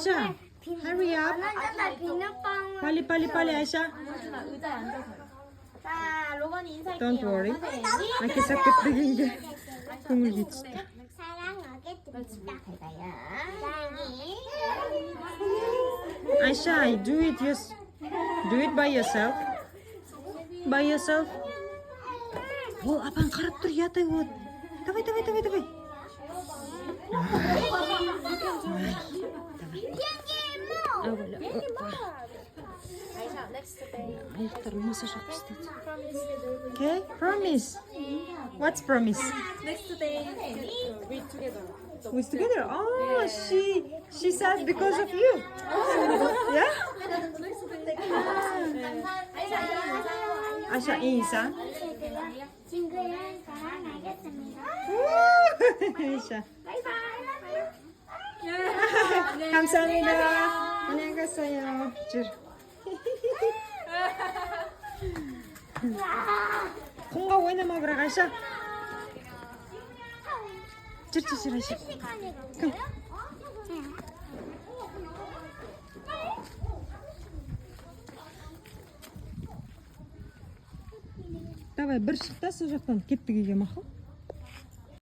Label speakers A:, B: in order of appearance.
A: 아이샤, hurry up.
B: 비눗방울.
A: 빨리 아이샤.
C: 의자에 앉아서요. 자, 로건이 인사할게요.
A: Don't worry.
C: 선생님이.
A: 이렇게 sakit 게 공을 기치다.
B: 사랑하게 듭니다.
C: 잘가요.
A: 아이샤, do it by yourself. By yourself. О, апаң қарап тұр, ұят вот. Давай.
C: 아이샤, next day.
A: аяқтарым массаж жасап істеді. Okay, promise. What's promise?
C: Next day. We together.
A: We're together. Oh, she said because of you. Yeah? 아이샤 인사.
B: 친구야, 사랑하겠습니다.
A: 아이샤. 감사합니다. 안녕히 가세요. 콩가 오이나 먹으러 가셔. 아이샤. Давай, бір шық та сол жақтан кеттік үйге мақұл.